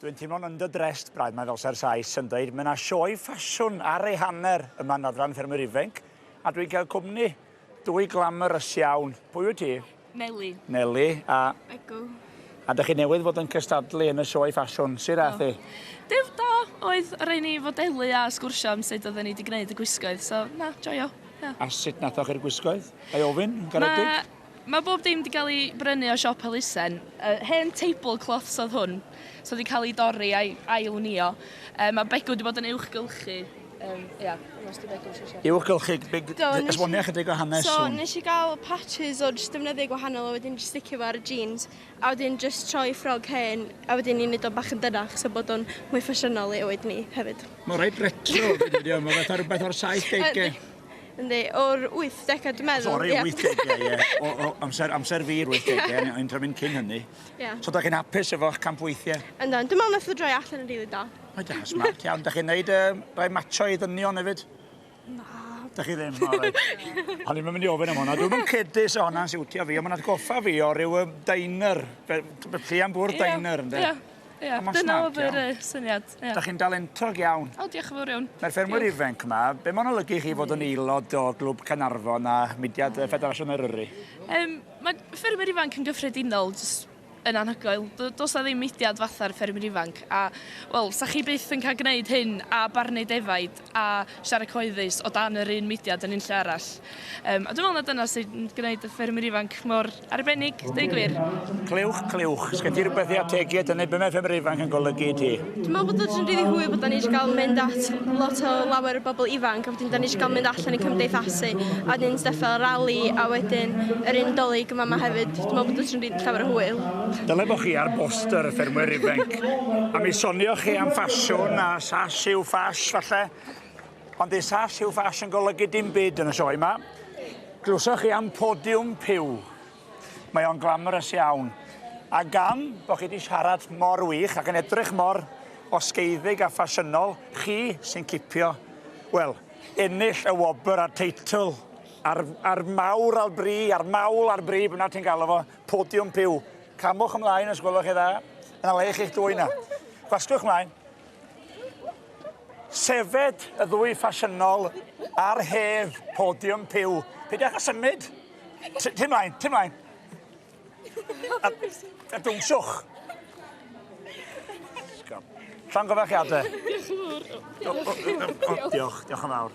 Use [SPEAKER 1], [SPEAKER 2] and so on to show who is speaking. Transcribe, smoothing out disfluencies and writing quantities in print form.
[SPEAKER 1] Dwi'n teimlo'n underdressed braidd mae fel se'r Sais yn dweud. Mae yna sioe ffasiwn ar ei hanner yma yn adran Ffermwyr Ifanc. A dwi'n cael cwmni dwy glamorous iawn. Pwy wyt ti?
[SPEAKER 2] Nelly.
[SPEAKER 1] Nelly. A
[SPEAKER 2] Ego.
[SPEAKER 1] a dych chi newydd fod yn cystadlu yn y sioe ffasiwn. Sut ath i?
[SPEAKER 2] Dyf da, oedd rhaid ni fodelu a sgwrsio am sut oedden ni wedi gwneud y gwisgoedd. So, na, joio. Yeah.
[SPEAKER 1] A sut nathoch chi'r gwisgoedd? Ai ofyn? Garedig?
[SPEAKER 2] Mae bob dim wedi cael ei brynu o siop Elusen. Hen tablecloths oedd hwn. So wedi cael ei dorri a'i ail-nio. Mae Begw wedi bod yn uwchgylchu. Ia, os di Begw eisiau.
[SPEAKER 1] Uwchgylchu, esbonio chydig o hanes.
[SPEAKER 3] So, nes i gael patches o just defnyddio gwahanol a wedyn just sticio fo ar y jeans. A wedyn just troi ffrog hen, a wedyn ni'n neud o bach yn dynach, so bod o'n mwy ffasiynol i oed ni hefyd.
[SPEAKER 1] Mae'n rhaid retro, fyddi, mae fatha rhywbeth o'r 70au.
[SPEAKER 3] Yndi, o'r 80au dwi'n meddwl.
[SPEAKER 1] Sori, 80au, ie. O amser fi'r 80au, o'n trefyn cyn hynny. So, da chi'n hapus efo'ch campweithiau?
[SPEAKER 3] Yndan, dwi'n meddwl nath o droi allan yn rili da.
[SPEAKER 1] Mae da, smart iawn. Da chi'n neud rai macho i ddynion hefyd?
[SPEAKER 3] Na.
[SPEAKER 1] Da chi ddim, o rhaid. O'n i'n mynd i ofyn am hwnna. Dwi'n mynd cedus o hwnna'n siwtio fi, ond mae'n atgoffa fi o ryw diner. Llian bwr diner, ynddo?
[SPEAKER 2] Ie, dyna oedd yr syniad.
[SPEAKER 1] Da chi'n dalentog iawn.
[SPEAKER 2] O, diolch yn fawr iawn.
[SPEAKER 1] Mae'r Ffermwyr Ifanc yma, be mae'n olygu chi fod yn aelod o glwb Caernarfon a mudiad Ffederasiwn Eryri?
[SPEAKER 2] Mae Ffermwyr Ifanc yn gyffredinol, yn anhygoel. Does na ddim mudiad fatha'r Ffermwyr Ifanc. A, wel, sa chi byth yn cael gwneud hyn a barnu defaid a siarad coeddus o dan yr un mudiad yn un lle arall. A dwi'n meddwl na dyna sy'n gwneud y Ffermwyr Ifanc mor arbennig, deud gwir.
[SPEAKER 1] Clywch. Sgen ti rhywbeth i ategu at hynny, be mae Ffermwyr Ifanc yn golygu i ti?
[SPEAKER 3] Dwi'n meddwl bod o'n rili hwyr bod da ni eisiau cael mynd at lot o lawer o bobl ifanc, a wedyn da ni eisiau cael mynd allan i cymdeithasu, a wedyn steth fel rali, a wedyn yr un dolyg yma hefyd. Dwi'n meddwl bod o'n rili llawer o hwyl.
[SPEAKER 1] Dyle bo chi ar boster y Ffermwyr Ifanc. A mi sonioch chi am ffasiwn a Sioe Ffasiwn falle. Ond di Sioe Ffasiwn yn golygu dim byd yn y sioe yma. Glwsoch chi am podiwm piw. Mae o'n glamorous iawn. A gan bod chi wedi siarad mor wych ac yn edrych mor osgeiddig a ffasiynol, chi sy'n cipio, wel, ennill y wobr a'r teitl ar mawr ar bri, ar mawl ar bri, byna ti'n galw fo, podiwm piw. Camwch ymlaen os gwelwch chi dda. Yna le chi'ch dwy na. Gwasgwch ymlaen. Sefed y ddwy ffasiynol ar hedd podiwm piw. Peidiwch â symud. Ti'n mlaen. A dwnswch. Llongyfarchiadau. Diolch yn fawr. Diolch yn fawr.